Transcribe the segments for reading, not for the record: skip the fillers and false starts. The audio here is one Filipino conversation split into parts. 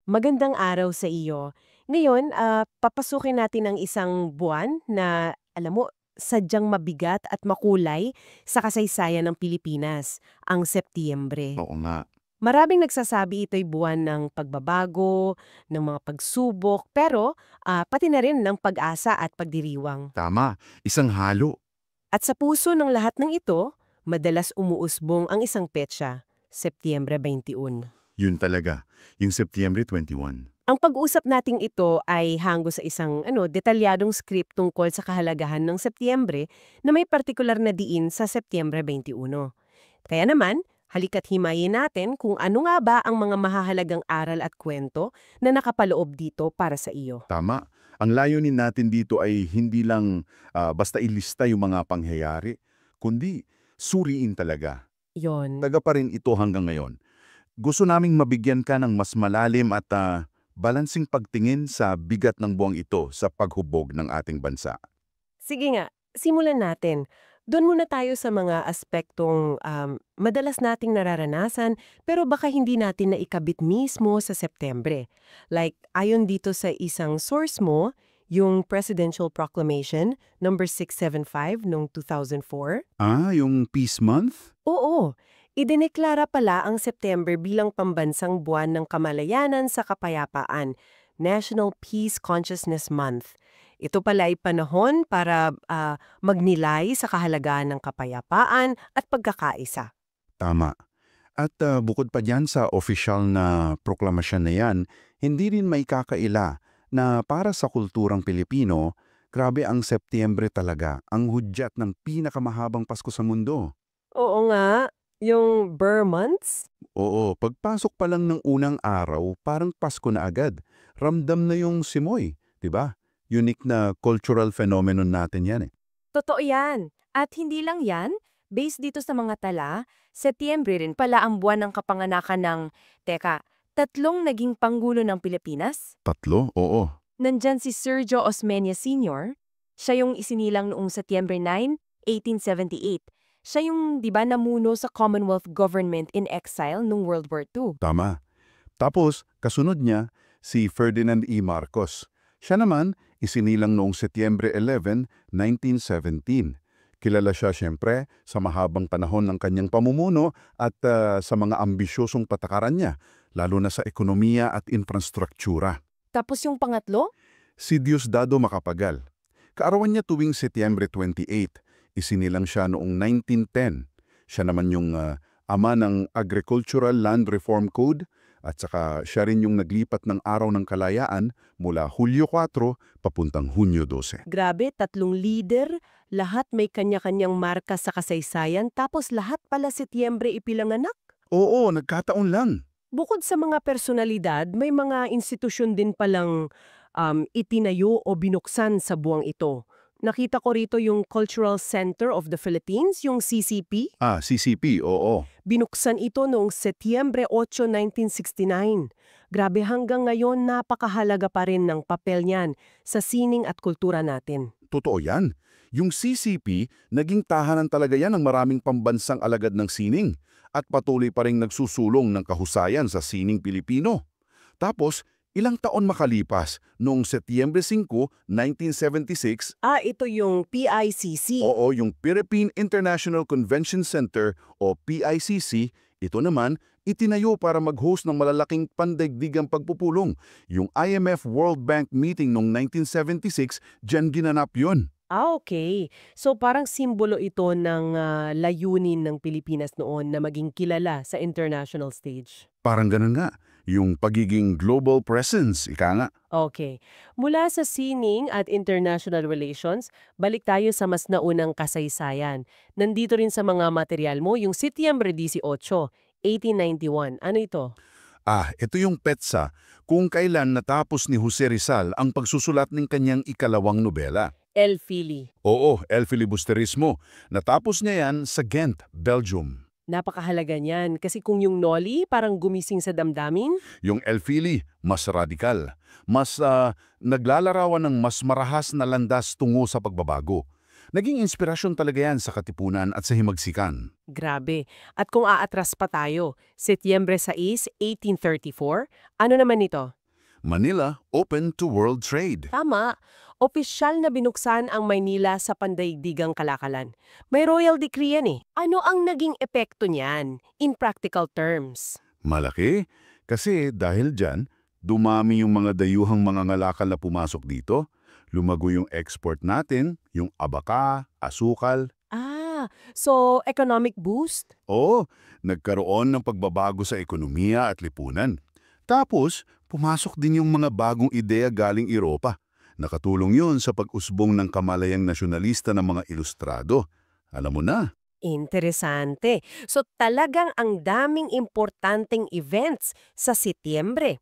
Magandang araw sa iyo. Ngayon, papasukin natin ang isang buwan na, alam mo, sadyang mabigat at makulay sa kasaysayan ng Pilipinas, ang Setyembre. Oo nga, Maraming nagsasabi ito'y buwan ng pagbabago, ng mga pagsubok, pero pati na rin ng pag-asa at pagdiriwang. tama. Isang halo. At sa puso ng lahat ng ito, madalas umuusbong ang isang petsa, Setyembre 21. Yun talaga, yung September 21. Ang pag-uusap nating ito ay hango sa isang detalyadong script tungkol sa kahalagahan ng Setyembre na may partikular na diin sa Setyembre 21. Kaya naman, halika't himayin natin kung ano nga ba ang mga mahahalagang aral at kwento na nakapaloob dito para sa iyo. Tama. Ang layunin natin dito ay hindi lang basta ilista yung mga pangyayari, kundi suriin talaga. Yon. Taga pa rin ito hanggang ngayon. Gusto naming mabigyan ka ng mas malalim at balansing pagtingin sa bigat ng buwang ito sa paghubog ng ating bansa. Sige nga, simulan natin. Doon muna tayo sa mga aspektong madalas nating nararanasan pero baka hindi natin naikabit mismo sa Septembre. Like, ayon dito sa isang source mo, yung Presidential Proclamation number 675 noong 2004. Yung Peace Month? Oo, idineklara pala ang September bilang pambansang buwan ng kamalayanan sa kapayapaan, National Peace Consciousness Month. Ito pala ay panahon para magnilay sa kahalagahan ng kapayapaan at pagkakaisa. Tama. At bukod pa dyan sa opisyal na proklamasyon na yan, hindi rin may kakaila na para sa kulturang Pilipino, grabe ang Setyembre talaga, ang hudyat ng pinakamahabang Pasko sa mundo. Oo nga, yung Burr months? Oo, pagpasok pa lang ng unang araw, parang Pasko na agad. Ramdam na yung simoy, di ba? Unique na cultural phenomenon natin yan eh. Totoo yan. At hindi lang yan, based dito sa mga tala, Setyembre rin pala ang buwan ng kapanganakan ng, tatlong naging Pangulo ng Pilipinas? Tatlo? Oo. Nandyan si Sergio Osmeña Sr., siya yung isinilang noong Setyembre 9, 1878. Siya yung, di ba, namuno sa Commonwealth Government in Exile noong World War II. Tama. Tapos, kasunod niya, si Ferdinand E. Marcos. Siya naman, isinilang noong Setyembre 11, 1917. Kilala siya siyempre sa mahabang panahon ng kanyang pamumuno at sa mga ambisyosong patakaran niya, lalo na sa ekonomiya at infrastruktura. Tapos yung pangatlo? Si Diosdado Macapagal. Kaarawan niya tuwing Setyembre 28, isinilang siya noong 1910. Siya naman yung ama ng Agricultural Land Reform Code at saka siya rin yung naglipat ng Araw ng Kalayaan mula Hulyo 4 papuntang Hunyo 12. Grabe, tatlong leader, lahat may kanya-kanyang marka sa kasaysayan, tapos lahat pala Setyembre ipinanganak. Oo, nagkataon lang. Bukod sa mga personalidad, may mga institusyon din palang itinayo o binuksan sa buwang ito. Nakita ko rito yung Cultural Center of the Philippines, yung CCP. CCP, oo. Binuksan ito noong Setyembre 8, 1969. Grabe, hanggang ngayon napakahalaga pa rin ng papel niyan sa sining at kultura natin. Totoo yan. Yung CCP, naging tahanan talaga yan ng maraming pambansang alagad ng sining at patuloy pa rin nagsusulong ng kahusayan sa sining Pilipino. Tapos, ilang taon makalipas, noong Setyembre 5, 1976, Ito yung PICC. oo, yung Philippine International Convention Center o PICC, ito naman, itinayo para mag-host ng malalaking pandaigdigang pagpupulong. Yung IMF World Bank meeting noong 1976, dyan ginanap yun. Okay. So parang simbolo ito ng layunin ng Pilipinas noon na maging kilala sa international stage. Parang ganun nga, yung pagiging global presence, ika nga. Okay. Mula sa sining at international relations, balik tayo sa mas naunang kasaysayan. Nandito rin sa mga material mo yung Setyembre 18, 1891. Ano ito? Ito yung petsa kung kailan natapos ni Jose Rizal ang pagsusulat ng kanyang ikalawang nobela. El Fili. Oo, El Filibusterismo. Natapos niya yan sa Ghent, Belgium. Napakahalaga niyan kasi kung yung Noli parang gumising sa damdamin, Yung El Fili, mas radikal. Mas naglalarawan ng mas marahas na landas tungo sa pagbabago. Naging inspirasyon talaga yan sa katipunan at sa himagsikan. grabe. At kung aatras pa tayo, Setyembre 6, 1834, ano naman ito? Manila open to world trade. Tama, opisyal na binuksan ang Maynila sa pandaigdigang kalakalan. May royal decree yan eh. Ano ang naging epekto niyan in practical terms? Malaki, kasi dahil dyan, dumami yung mga dayuhang mga ngalakal na pumasok dito, lumago yung export natin, yung abaka, asukal. So economic boost? Oo, nagkaroon ng pagbabago sa ekonomiya at lipunan. Tapos, pumasok din yung mga bagong ideya galing Europa. Nakatulong yun sa pag-usbong ng kamalayang nasyonalista ng mga ilustrado. Alam mo na. Interesante. So talagang ang daming importanteng events sa Setyembre.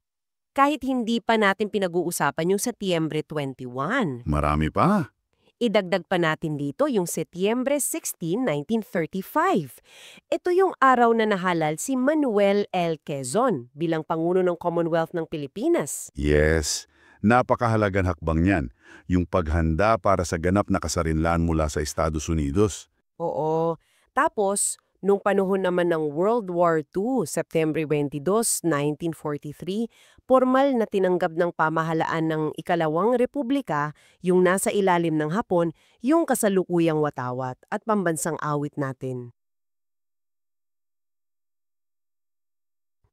Kahit hindi pa natin pinag-uusapan yung Setyembre 21. Marami pa. Idagdag pa natin dito yung Setyembre 16, 1935. Ito yung araw na nahalal si Manuel L. Quezon bilang Pangulo ng Commonwealth ng Pilipinas. Yes, napakahalagang hakbang niyan. Yung paghanda para sa ganap na kasarinlan mula sa Estados Unidos. Oo. Tapos, nung panahon naman ng World War II, September 22, 1943, formal na tinanggap ng pamahalaan ng Ikalawang Republika yung nasa ilalim ng Hapon, yung kasalukuyang watawat at pambansang awit natin.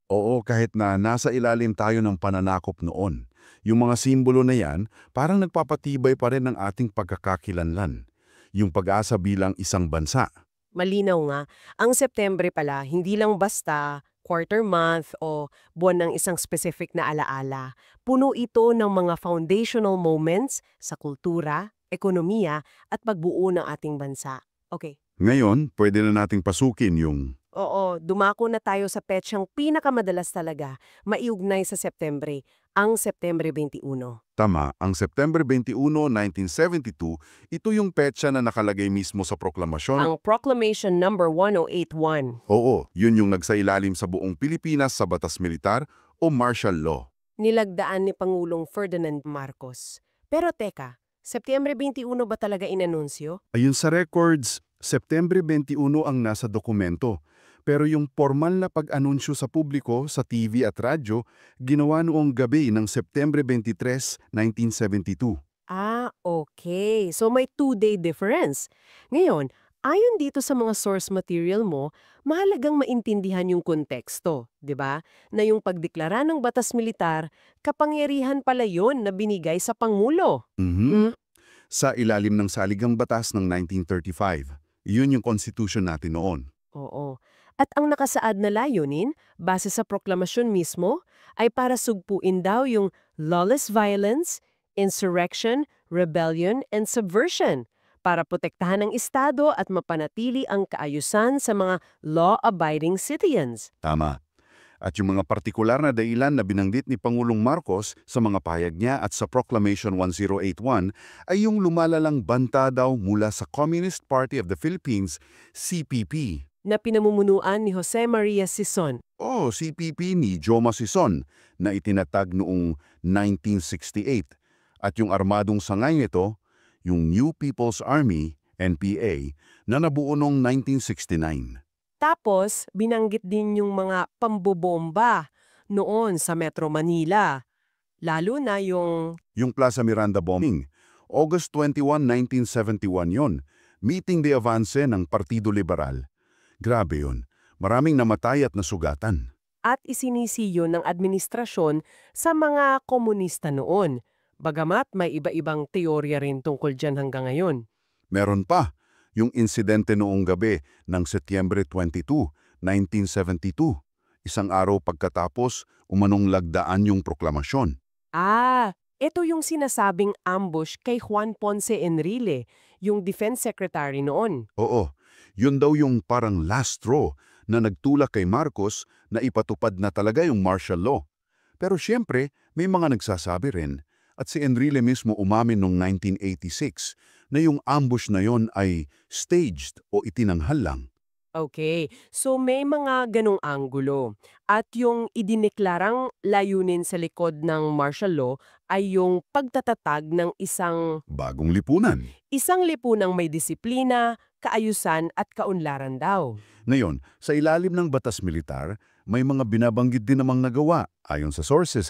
Oo, kahit na nasa ilalim tayo ng pananakop noon. Yung mga simbolo na yan, parang nagpapatibay pa rin ng ating pagkakakilanlan. Yung pag-asa bilang isang bansa. Malinaw nga, ang Septembre pala hindi lang basta quarter month o buwan ng isang specific na alaala. Puno ito ng mga foundational moments sa kultura, ekonomiya at pagbuo ng ating bansa. Okay. Ngayon, pwede na nating pasukin yung... Oo, dumako na tayo sa petsang pinakamadalas talaga, maiugnay sa Septembre, ang Septembre 21. Tama, ang September 21, 1972, ito yung petsa na nakalagay mismo sa proklamasyon. Ang Proclamation Number 1081. Oo, yun yung nagsailalim sa buong Pilipinas sa batas militar o martial law. Nilagdaan ni Pangulong Ferdinand Marcos. Pero teka, September 21 ba talaga inanunsyo? Ayun sa records, September 21 ang nasa dokumento. Pero yung formal na pag-anunsyo sa publiko, sa TV at radyo, ginawa noong gabi ng September 23, 1972. Okay. So may 2-day difference. Ngayon, ayon dito sa mga source material mo, mahalagang maintindihan yung konteksto, di ba? Na yung pagdeklara ng batas militar, kapangyarihan pala yon na binigay sa Pangulo. Sa ilalim ng saligang batas ng 1935. Yun yung constitution natin noon. Oo. At ang nakasaad na layunin, base sa proklamasyon mismo, ay para sugpuin daw yung lawless violence, insurrection, rebellion, and subversion para protektahan ang Estado at mapanatili ang kaayusan sa mga law-abiding citizens. Tama. At yung mga partikular na dahilan na binanggit ni Pangulong Marcos sa mga pahayag niya at sa Proclamation 1081 ay yung lumalalang banta daw mula sa Communist Party of the Philippines, CPP. Na pinamumunuan ni Jose Maria Sison. CPP ni Joma Sison na itinatag noong 1968. At yung armadong sangay nito, yung New People's Army, NPA, na nabuo noong 1969. Tapos, binanggit din yung mga pambobomba noon sa Metro Manila. Lalo na yung... Yung Plaza Miranda bombing, August 21, 1971 yon, meeting de avance ng Partido Liberal. Grabe yun. Maraming namatay at nasugatan. At isinisiyo ng administrasyon sa mga komunista noon. Bagamat may iba-ibang teorya rin tungkol dyan hanggang ngayon. Meron pa, yung insidente noong gabi ng Setyembre 22, 1972. Isang araw pagkatapos, umanong lagdaan yung proklamasyon. Ito yung sinasabing ambush kay Juan Ponce Enrile, yung Defense Secretary noon. Oo, yun daw yung parang last straw na nagtulak kay Marcos na ipatupad na talaga yung martial law. Pero siyempre, may mga nagsasabi rin, at si Enrile mismo umamin noong 1986, na yung ambush na yon ay staged o itinanghal lang. Okay, so may mga ganong anggulo. At yung idineklarang layunin sa likod ng martial law ay yung pagtatatag ng isang Bagong lipunan. lipunang may disiplina, kaayusan at kaunlaran daw. Ngayon, sa ilalim ng batas militar, may mga binabanggit din namang nagawa, ayon sa sources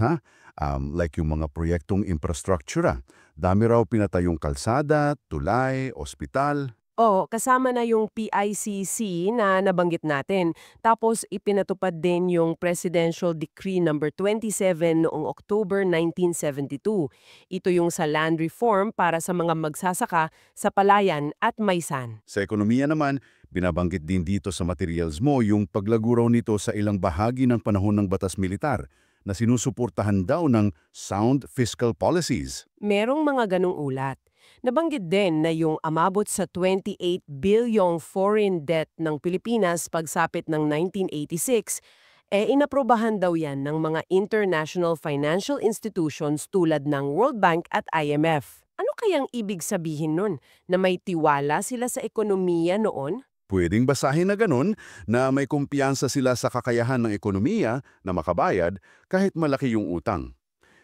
Like yung mga proyektong infrastruktura. Dami raw pinatayong kalsada, tulay, ospital. Oo, kasama na yung PICC na nabanggit natin. Tapos ipinatupad din yung Presidential Decree number 27 noong October 1972. Ito yung sa land reform para sa mga magsasaka sa Palayan at Maysan. Sa ekonomiya naman, binabanggit din dito sa materials mo yung paglago raw nito sa ilang bahagi ng panahon ng batas militar na sinusuportahan daw ng sound fiscal policies. Merong mga ganong ulat. Nabanggit din na yung amabot sa 28 bilyong foreign debt ng Pilipinas pagsapit ng 1986, inaprobahan daw yan ng mga international financial institutions tulad ng World Bank at IMF. Ano kayang ibig sabihin nun? Na may tiwala sila sa ekonomiya noon? Pwedeng basahin na ganun na may kumpiyansa sila sa kakayahan ng ekonomiya na makabayad kahit malaki yung utang.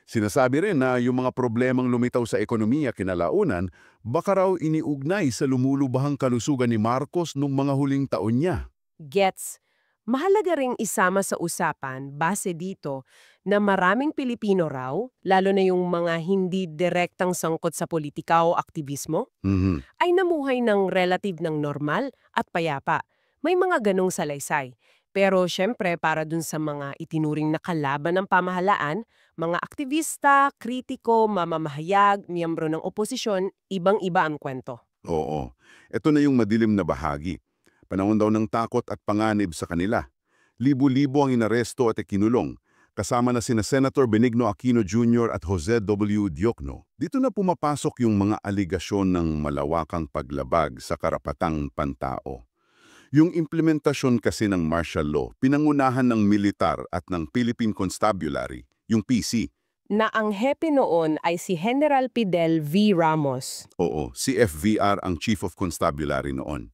Sinasabi rin na yung mga problemang lumitaw sa ekonomiya kinalaunan baka raw iniugnay sa lumulubahang kalusugan ni Marcos nung mga huling taon niya. Gets. Mahalaga ring isama sa usapan, base dito, na maraming Pilipino raw, lalo na yung mga hindi direktang sangkot sa politika o aktivismo, Mhm. ay namuhay ng relative ng normal at payapa. May mga ganong salaysay. Pero syempre para dun sa mga itinuring na kalaban ng pamahalaan, mga aktivista, kritiko, mamamahayag, miyembro ng oposisyon, ibang-iba ang kwento. Oo. Ito na yung madilim na bahagi. Panahon daw ng takot at panganib sa kanila. Libo-libo ang inaresto at ikinulong, kasama na sina Senator Benigno Aquino Jr. at Jose W. Diokno. Dito na pumapasok yung mga aligasyon ng malawakang paglabag sa karapatang pantao. Yung implementasyon kasi ng martial law, pinangunahan ng militar at ng Philippine Constabulary, yung PC. Na ang hepe noon ay si General Fidel V. Ramos. Oo, si FVR ang Chief of Constabulary noon.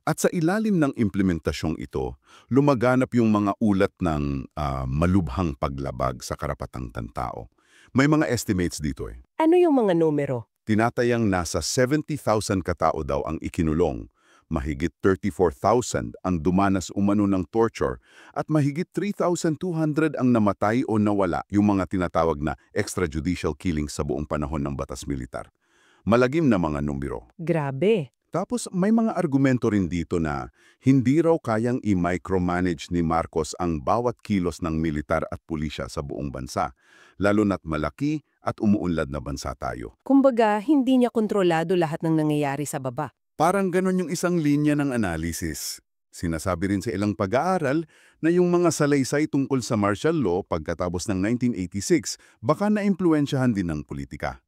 At sa ilalim ng implementasyong ito, lumaganap yung mga ulat ng malubhang paglabag sa karapatang tantao. May mga estimates dito eh. Ano yung mga numero? Tinatayang nasa 70,000 katao daw ang ikinulong, mahigit 34,000 ang dumanas umano ng torture, at mahigit 3,200 ang namatay o nawala, yung mga tinatawag na extrajudicial killings sa buong panahon ng batas militar. Malagim na mga numero. Grabe. Tapos may mga argumento rin dito na hindi raw kayang i-micromanage ni Marcos ang bawat kilos ng militar at pulisya sa buong bansa, lalo na't malaki at umuunlad na bansa tayo. Kumbaga, hindi niya kontrolado lahat ng nangyayari sa baba. Parang ganon yung isang linya ng analysis. Sinasabi rin sa ilang pag-aaral na yung mga salaysay tungkol sa martial law pagkatapos ng 1986 baka naimpluwensyahan din ng politika.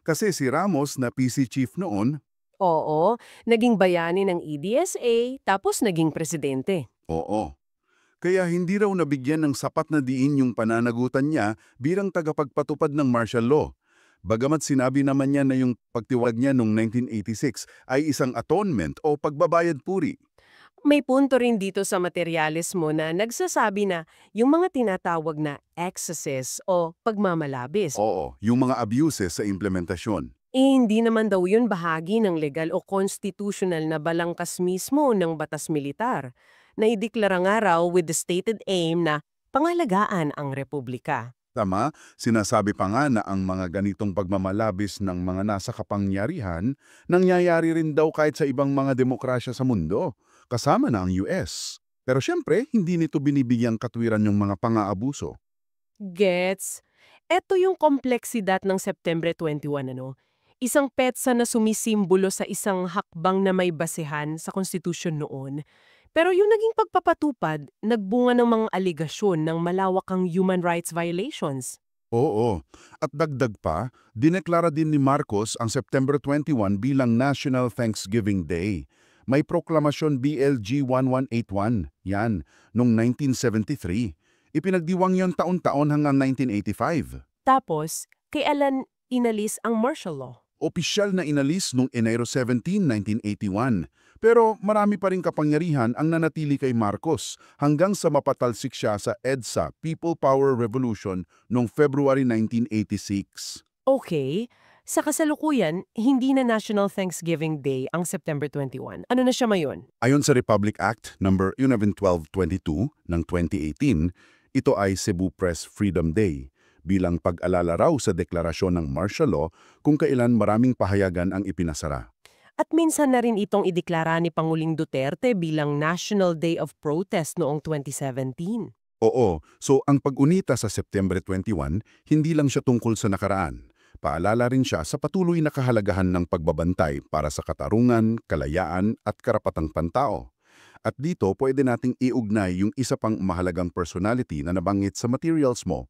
Kasi si Ramos na PC chief noon, Oo, naging bayani ng EDSA, tapos naging presidente. oo. Kaya hindi raw nabigyan ng sapat na diin yung pananagutan niya bilang tagapagpatupad ng martial law. Bagamat sinabi naman niya na yung pagtiwag niya noong 1986 ay isang atonement o pagbabayad puri. May punto rin dito sa materyales mo na nagsasabi na yung mga tinatawag na excesses o pagmamalabis, Oo, yung mga abuses sa implementasyon. hindi naman daw yun bahagi ng legal o constitutional na balangkas mismo ng batas militar. Naideklara nga raw with the stated aim na pangalagaan ang republika. Tama, sinasabi pa nga na ang mga ganitong pagmamalabis ng mga nasa kapangyarihan nangyayari rin daw kahit sa ibang mga demokrasya sa mundo, kasama na ang US. Pero syempre, hindi nito binibigyang katwiran yung mga pang-aabuso. Gets? Eto yung kompleksidad ng September 21, ano? Isang petsa na sumisimbolo sa isang hakbang na may basehan sa konstitusyon noon. Pero yung naging pagpapatupad, nagbunga ng mga aligasyon ng malawakang human rights violations. Oo, at dagdag pa, dineklara din ni Marcos ang September 21 bilang National Thanksgiving Day. May proklamasyon BLG 1181, yan, noong 1973. Ipinagdiwang yon taon-taon hanggang 1985. Tapos, kailan inalis ang martial law? Opisyal na inalis noong Enero 17, 1981. Pero marami pa rin kapangyarihan ang nanatili kay Marcos hanggang sa mapatalsik siya sa EDSA, People Power Revolution, noong February 1986. Okay, sa kasalukuyan, hindi na National Thanksgiving Day ang September 21. Ano na siya ngayon? Ayon sa Republic Act No. 111222 ng 2018, ito ay Cebu Press Freedom Day. bilang pag-alala raw sa deklarasyon ng martial law kung kailan maraming pahayagan ang ipinasara. At minsan na rin itong ideklara ni Panguling Duterte bilang National Day of Protest noong 2017. Oo, so ang pag-unita sa September 21, hindi lang siya tungkol sa nakaraan. Paalala rin siya sa patuloy na kahalagahan ng pagbabantay para sa katarungan, kalayaan at karapatang pantao. At dito, pwede nating iugnay yung isa pang mahalagang personality na nabanggit sa materials mo.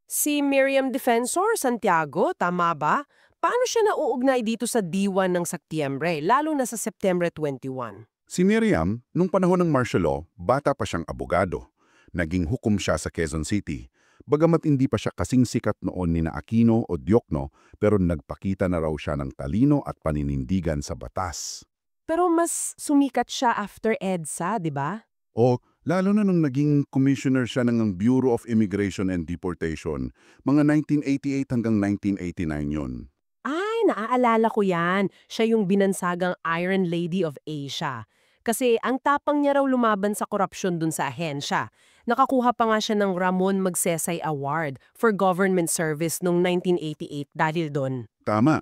Si Miriam Defensor Santiago, tama ba? Paano siya nauugnay dito sa diwan ng Setyembre, lalo na sa September 21? Si Miriam, nung panahon ng martial law, bata pa siyang abogado. Naging hukom siya sa Quezon City. Bagamat hindi pa siya kasing sikat noon ni na Aquino o Diokno, pero nagpakita na raw siya ng talino at paninindigan sa batas. Pero mas sumikat siya after EDSA, di ba? O lalo na nung naging commissioner siya ng Bureau of Immigration and Deportation, mga 1988 hanggang 1989 yun. Ay, naaalala ko yan. Siya yung binansagang Iron Lady of Asia. Kasi ang tapang niya raw lumaban sa korupsyon dun sa ahensya. Nakakuha pa nga siya ng Ramon Magsaysay Award for Government Service noong 1988 dahil doon. Tama.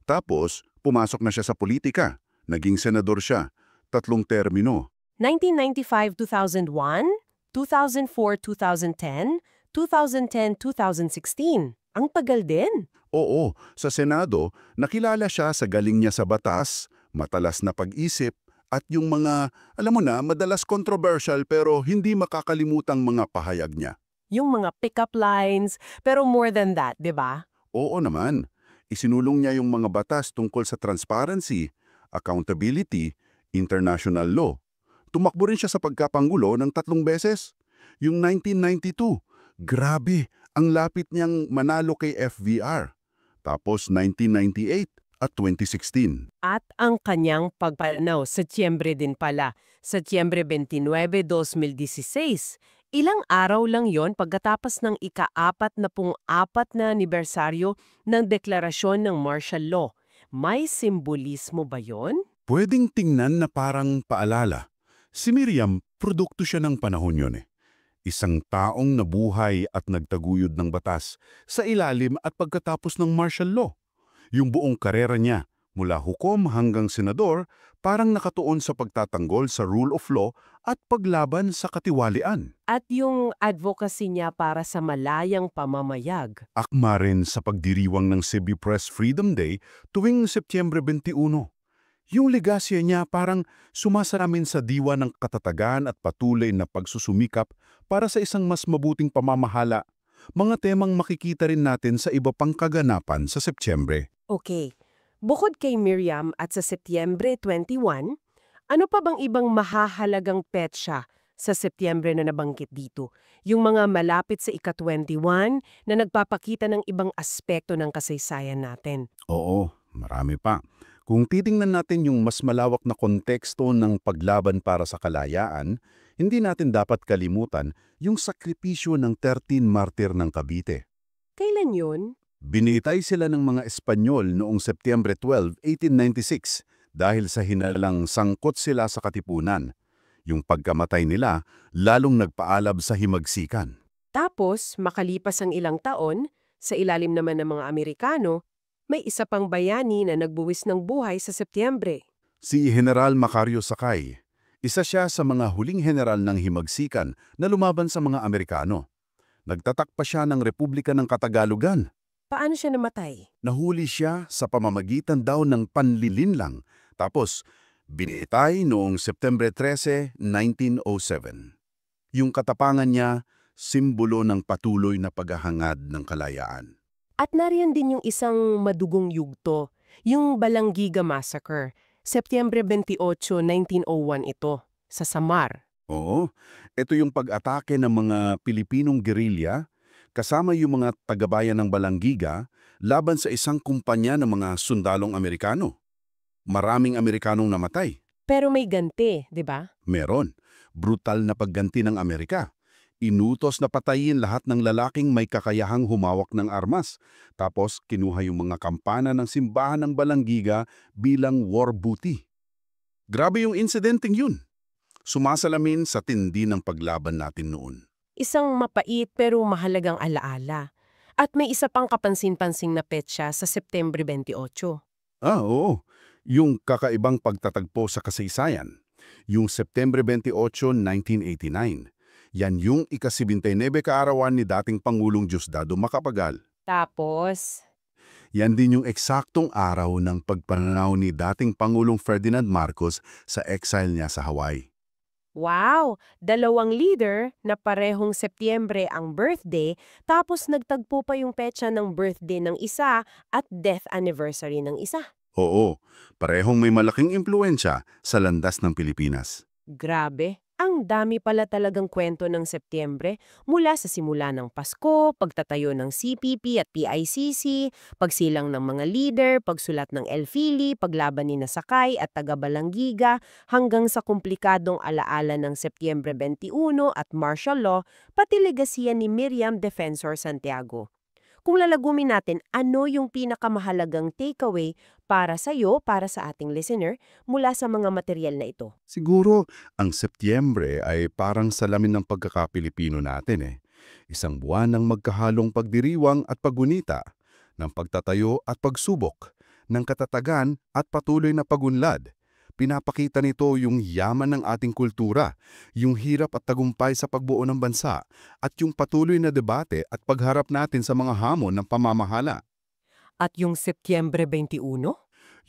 Tapos, pumasok na siya sa politika. Naging senador siya. 3 termino. 1995-2001, 2004-2010, 2010-2016. Ang tagal din. Oo, sa Senado, nakilala siya sa galing niya sa batas, matalas na pag-isip, at yung mga, alam mo na, madalas controversial pero hindi makakalimutang mga pahayag niya. Yung mga pick-up lines, pero more than that, di ba? Oo naman. Isinulong niya yung mga batas tungkol sa transparency, accountability, international law. Tumakbo rin siya sa pagkapangulo ng 3 beses. Yung 1992, grabe, ang lapit niyang manalo kay FVR. Tapos 1998 at 2016. At ang kanyang pagpanaw, Setyembre din pala, Setyembre 29, 2016. Ilang araw lang yon pagkatapos ng ika-44 na anibersaryo ng deklarasyon ng martial law. May simbolismo ba yon? Pwedeng tingnan na parang paalala. Si Miriam, produkto siya ng panahon yun eh. Isang taong nabuhay at nagtaguyod ng batas sa ilalim at pagkatapos ng martial law. Yung buong karera niya, mula hukom hanggang senador, parang nakatuon sa pagtatanggol sa rule of law at paglaban sa katiwalian. At yung advocacy niya para sa malayang pamamayag. Akma rin sa pagdiriwang ng Cebu Press Freedom Day tuwing Setyembre 21. Yung legasya niya parang sumasalamin sa diwa ng katatagan at patuloy na pagsusumikap para sa isang mas mabuting pamamahala. Mga temang makikita rin natin sa iba pang kaganapan sa Setyembre. Okay. Bukod kay Miriam at sa Setyembre 21, ano pa bang ibang mahahalagang petsa sa Setyembre na nabanggit dito? Yung mga malapit sa ika-21 na nagpapakita ng ibang aspekto ng kasaysayan natin. Oo, marami pa. Kung titingnan natin yung mas malawak na konteksto ng paglaban para sa kalayaan, hindi natin dapat kalimutan yung sakripisyo ng 13 martir ng Cavite. Kailan yun? Binitay sila ng mga Espanyol noong Setyembre 12, 1896 dahil sa hinalang sangkot sila sa katipunan. Yung pagkamatay nila, lalong nagpaalab sa himagsikan. Tapos, makalipas ang ilang taon, sa ilalim naman ng mga Amerikano, may isa pang bayani na nagbuwis ng buhay sa Setyembre. Si General Macario Sakay, isa siya sa mga huling general ng himagsikan na lumaban sa mga Amerikano. Nagtatak pa siya ng Republika ng Katagalugan. Paano siya namatay? Nahuli siya sa pamamagitan daw ng panlilinlang, tapos binitay noong September 13, 1907. Yung katapangan niya, simbolo ng patuloy na paghahangad ng kalayaan. At nariyan din yung isang madugong yugto, yung Balanggiga Massacre, Setyembre 28, 1901 ito, sa Samar. Oo, ito yung pag-atake ng mga Pilipinong gerilya, kasama yung mga tagabayan ng Balanggiga, laban sa isang kumpanya ng mga sundalong Amerikano. Maraming Amerikanong namatay. Pero may ganti, di ba? Meron. Brutal na pagganti ng Amerika. Inutos na patayin lahat ng lalaking may kakayahang humawak ng armas. Tapos kinuha yung mga kampana ng simbahan ng Balanggiga bilang war booty. Grabe yung insidenteng yun. Sumasalamin sa tindi ng paglaban natin noon. Isang mapait pero mahalagang alaala. At may isa pang kapansin-pansing na petsa sa Setyembre 28. Oo. Yung kakaibang pagtatagpo sa kasaysayan. Yung Setyembre 28, 1989. Yan yung ika-79 kaarawan ni dating Pangulong Diosdado Macapagal. Tapos, Yan din yung eksaktong araw ng pagpananaw ni dating Pangulong Ferdinand Marcos sa exile niya sa Hawaii. wow! Dalawang leader na parehong Setyembre ang birthday, tapos nagtagpo pa yung petsa ng birthday ng isa at death anniversary ng isa. Oo, parehong may malaking impluensya sa landas ng Pilipinas. Grabe! Ang dami pala talagang kwento ng Setyembre mula sa simula ng Pasko, pagtatayo ng CPP at PICC, pagsilang ng mga leader, pagsulat ng Elfili, paglaban ni Nasakay at taga-Balanggiga, hanggang sa komplikadong alaala ng Setyembre 21 at martial law, pati legasiya ni Miriam Defensor Santiago. Kung lalagumin natin, ano yung pinakamahalagang takeaway para sa'yo, para sa ating listener, mula sa mga material na ito? Siguro, ang Setyembre ay parang salamin ng pagkakapilipino natin eh. Isang buwan ng magkahalong pagdiriwang at paggunita, ng pagtatayo at pagsubok, ng katatagan at patuloy na pagunlad. Pinapakita nito yung yaman ng ating kultura, yung hirap at tagumpay sa pagbuo ng bansa, at yung patuloy na debate at pagharap natin sa mga hamon ng pamamahala. At yung Setyembre 21?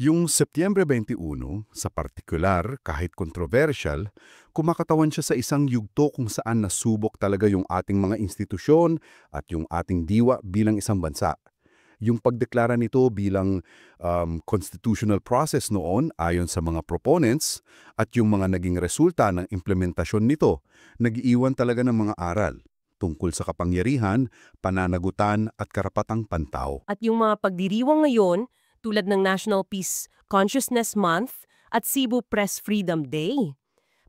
Yung Setyembre 21, sa partikular, kahit kontrobersyal, kumakatawan siya sa isang yugto kung saan nasubok talaga yung ating mga institusyon at yung ating diwa bilang isang bansa. Yung pagdeklara nito bilang constitutional process noon ayon sa mga proponents at yung mga naging resulta ng implementasyon nito, nag-iwan talaga ng mga aral tungkol sa kapangyarihan, pananagutan at karapatang pantao. At yung mga pagdiriwang ngayon, tulad ng National Peace Consciousness Month at Cebu Press Freedom Day,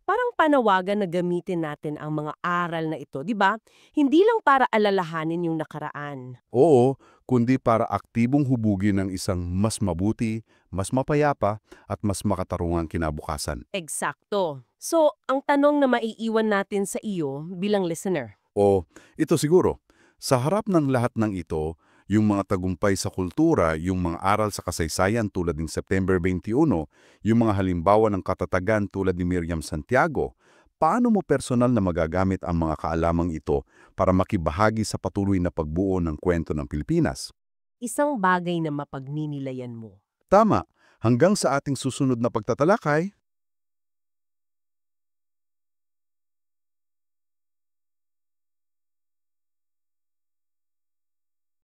parang panawagan na gamitin natin ang mga aral na ito, di ba? Hindi lang para alalahanin yung nakaraan. Oo, kundi para aktibong hubugin ng isang mas mabuti, mas mapayapa at mas makatarungang kinabukasan. Eksakto. So, ang tanong na maiiwan natin sa iyo bilang listener, O ito siguro, sa harap ng lahat ng ito, yung mga tagumpay sa kultura, yung mga aral sa kasaysayan tulad ng September 21, yung mga halimbawa ng katatagan tulad ni Miriam Santiago, paano mo personal na magagamit ang mga kaalamang ito para makibahagi sa patuloy na pagbuo ng kwento ng Pilipinas? isang bagay na mapagninilayan mo. Tama, hanggang sa ating susunod na pagtatalakay.